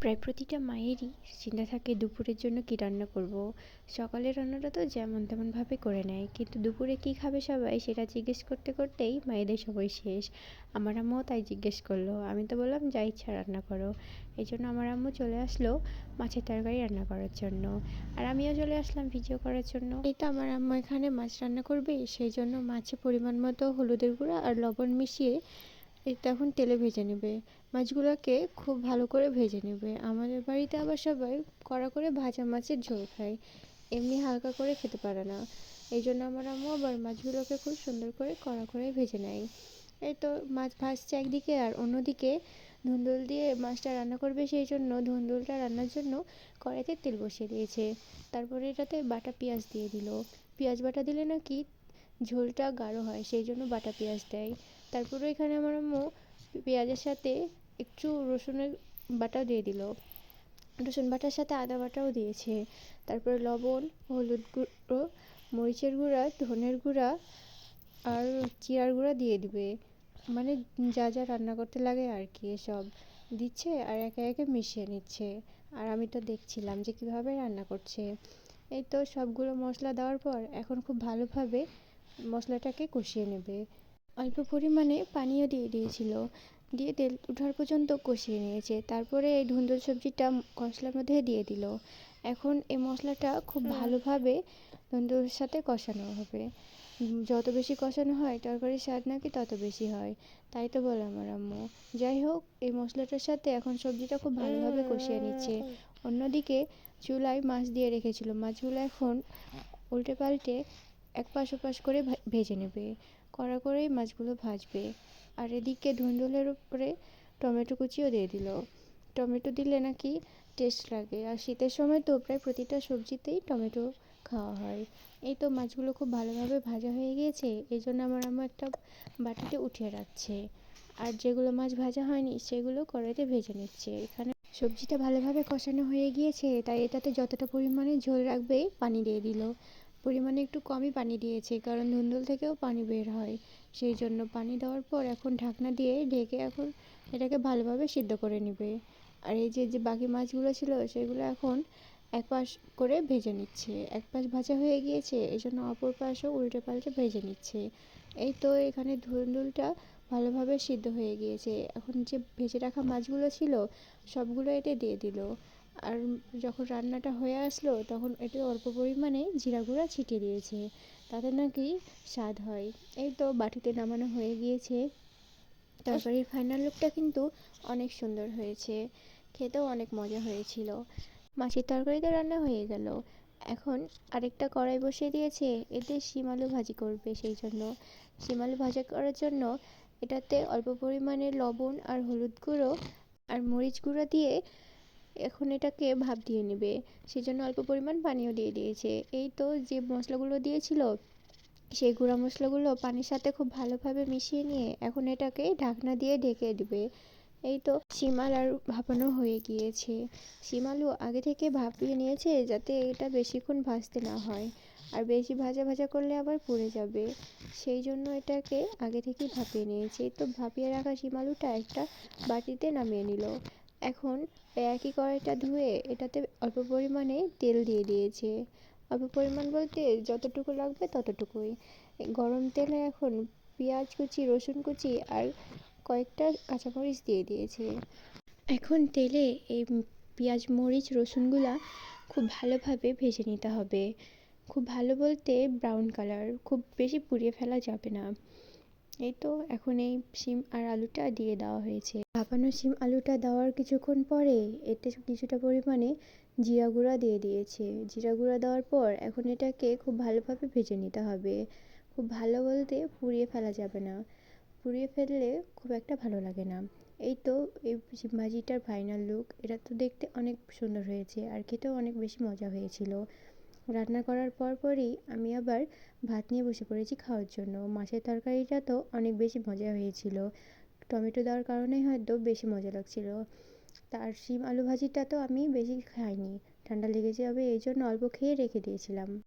প্রায় প্রতিটা মায়েরই চিন্তা থাকে দুপুরের জন্য কী রান্না করব। সকালের রান্নাটা তো যেমন তেমনভাবে করে নেয়, কিন্তু দুপুরে কী খাবে সবাই সেটা জিজ্ঞেস করতে করতেই মায়েদের সময় শেষ। আমার আম্মুও তাই জিজ্ঞেস করলো, আমি তো বললাম যা ইচ্ছা রান্না করো। এই জন্য আমার আম্মু চলে আসলো মাছের তরকারি রান্না করার জন্য, আর আমিও চলে আসলাম ভিডিও করার জন্য। এই তো আমার আম্মু এখানে মাছ রান্না করবে, সেই জন্য মাছে পরিমাণ মতো হলুদের গুঁড়া আর লবণ মিশিয়ে এটা এখন তেলে ভেজে নেবে। মাছগুলোকে খুব ভালো করে ভেজে নেবে। আমাদের বাড়িতে আবার সবাই কড়া করে ভাজা মাছের ঝোল খায়, এমনি হালকা করে খেতে পারে না। এই জন্য আমার আম্মু আবার মাছগুলোকে খুব সুন্দর করে কড়া করে ভেজে নেয়। এই তো মাছ ভাজছে একদিকে, আর অন্যদিকে ধুন্দুল দিয়ে মাছটা রান্না করবে, সেই জন্য ধুন্দুলটা রান্নার জন্য কড়াইতে তেল বসিয়ে দিয়েছে। তারপরে এটাতে বাটা পেঁয়াজ দিয়ে দিল। পেঁয়াজ বাটা দিলে নাকি ঝোলটা গাঢ় হয়, সেই জন্য বাটা পেঁয়াজ দেয়। তারপরে এখানে আমার আম্মু পেঁয়াজের সাথে একটু রসুনের বাটাও দিয়ে দিল, রসুন বাটার সাথে আদা বাটাও দিয়েছে। তারপরে লবণ, হলুদ গুঁড়ো, মরিচের গুঁড়া, ধনের গুঁড়া আর জিরার গুঁড়া দিয়ে দিবে। মানে যা যা রান্না করতে লাগে আর কি এসব দিচ্ছে, আর একে একে মিশিয়ে নিচ্ছে। আর আমি তো দেখছিলাম যে কীভাবে রান্না করছে। এই তো সবগুলো মশলা দেওয়ার পর এখন খুব ভালোভাবে মশলাটাকে কষিয়ে নেবে। অল্প পরিমাণে পানিও দিয়ে দিয়েছিল, দিয়ে তেল ওঠার পর্যন্ত কষিয়ে নিয়েছে। তারপরে এই ধুন্দুল সবজিটা মশলার মধ্যে দিয়ে দিল। এখন এই মশলাটা খুব ভালোভাবে ধুন্দুলের সাথে কষানো হবে। যত বেশি কষানো হয় তরকারির স্বাদ নাকি তত বেশি হয়, তাই তো বলে আমার আম্মু। যাই হোক, এই মশলাটার সাথে এখন সবজিটা খুব ভালোভাবে কষিয়ে নিচ্ছে। অন্যদিকে চুলায় মাছ দিয়ে রেখেছিল, মাছগুলো এখন উল্টে পাল্টে এক পাশ ওপাশ করে ভেজে নেবে। কড়া করেই মাছগুলো ভাজবে। আর এদিকে ধুন্দুলের উপরে টমেটো কুচিও দিয়ে দিল। টমেটো দিলে নাকি টেস্ট লাগে, আর শীতের সময় তো প্রায় প্রতিটা সবজিতেই টমেটো খাওয়া হয়। এই তো মাছগুলো খুব ভালোভাবে ভাজা হয়ে গিয়েছে, এই জন্য আমার আম্মু একটা বাটিতে উঠিয়ে রাখছে। আর যেগুলো মাছ ভাজা হয়নি সেগুলো কড়াইতে ভেজে নিচ্ছে। এখানে সবজিটা ভালোভাবে কষানো হয়ে গিয়েছে, তাই এটাতে যতটা পরিমাণে ঝোল রাখবে পানি দিয়ে দিল। পরিমাণে একটু কমই পানি দিয়েছে, কারণ ধুন্দুল থেকেও পানি বের হয়, সেই জন্য পানি দেওয়ার পর এখন ঢাকনা দিয়ে ঢেকে এখন এটাকে ভালোভাবে সিদ্ধ করে নেবে। আর এই যে যে বাকি মাছগুলো ছিল সেগুলো এখন এক পাশ করে ভেজে নিচ্ছে। এক পাশ ভাজা হয়ে গিয়েছে, এই জন্য অপর পাশও উল্টে পাল্টে ভেজে নিচ্ছে। এই তো এখানে ধুন্দুলটা ভালোভাবে সিদ্ধ হয়ে গিয়েছে। এখন যে ভেজে রাখা মাছগুলো ছিল সবগুলো এতে দিয়ে দিল। আর যখন রান্নাটা হয়ে আসলো তখন এতে অল্প পরিমাণে জিরা গুঁড়া ছিটিয়ে দিয়েছে, তাতে নাকি স্বাদ হয়। এই তো বাটিতে নামানো হয়ে গিয়েছে। তরকারির ফাইনাল লুকটা কিন্তু অনেক সুন্দর হয়েছে, খেতেও অনেক মজা হয়েছিল। মাছের তরকারিটা রান্না হয়ে গেল। এখন আরেকটা কড়াই বসিয়ে দিয়েছে, এতে শিম আলু ভাজি করবে, সেই জন্য শিম আলু ভাজা করার জন্য এটাতে অল্প পরিমাণে লবণ আর হলুদ গুঁড়ো আর মরিচ গুঁড়ো দিয়ে এখন এটাকে ভাপ দিয়ে নেবে, সেই জন্য অল্প পরিমাণ পানিও দিয়ে দিয়েছে। এই তো যে মশলাগুলো দিয়েছিল সেই গুঁড়া মশলাগুলো পানির সাথে খুব ভালোভাবে মিশিয়ে নিয়ে এখন এটাকে ঢাকনা দিয়ে ঢেকে দিবে। এই তো শিম আলু ভাপানো হয়ে গিয়েছে। শিম আলু আগে থেকে ভাপিয়ে নিয়েছে যাতে এটা বেশিক্ষণ ভাজতে না হয়, আর বেশি ভাজা ভাজা করলে আবার পুড়ে যাবে, সেই জন্য এটাকে আগে থেকেই ভাপিয়ে নিয়েছে। তো ভাপিয়ে রাখা শিম আলুটা একটা বাটিতে নামিয়ে নিল। এখন একই কড়াইটা ধুয়ে এটাতে অল্প পরিমাণে তেল দিয়ে দিয়েছে। অল্প পরিমাণ বলতে যতটুকু লাগবে ততটুকুই। গরম তেলে এখন পেঁয়াজ কুচি, রসুন কুচি আর কয়েকটা কাঁচামরিচ দিয়ে দিয়েছে। এখন তেলে এই পেঁয়াজ, মরিচ, রসুনগুলা খুব ভালোভাবে ভেজে নিতে হবে। খুব ভালো বলতে ব্রাউন কালার, খুব বেশি পুড়িয়ে ফেলা যাবে না। এই তো এখন এই শিম আর আলুটা দিয়ে দেওয়া হয়েছে। ভাপানো শিম আলুটা দেওয়ার কিছুক্ষণ পরে এতে কিছুটা পরিমাণে জিরা গুঁড়া দিয়ে দিয়েছে। জিরা গুঁড়া দেওয়ার পর এখন এটাকে খুব ভালোভাবে ভেজে নিতে হবে। খুব ভালো বলতে পুড়িয়ে ফেলা যাবে না, পুড়িয়ে ফেললে খুব একটা ভালো লাগে না। এই তো এই শিম ভাজিটার ফাইনাল লুক। এটা তো দেখতে অনেক সুন্দর হয়েছে, আর খেতেও অনেক বেশি মজা হয়েছিল। রান্না করার পরই আমি আবার ভাত নিয়ে বসে পড়েছি খাওয়ার জন্য। মাছের তরকারিটা তো অনেক বেশি মজা হয়েছিল, টমেটো দেওয়ার কারণেই হয়তো বেশি মজা লাগছিল। তার শিম আলু ভাজিটা তো আমি বেশি খাইনি, ঠান্ডা লেগে যাবে এই জন্য অল্প খেয়ে রেখে দিয়েছিলাম।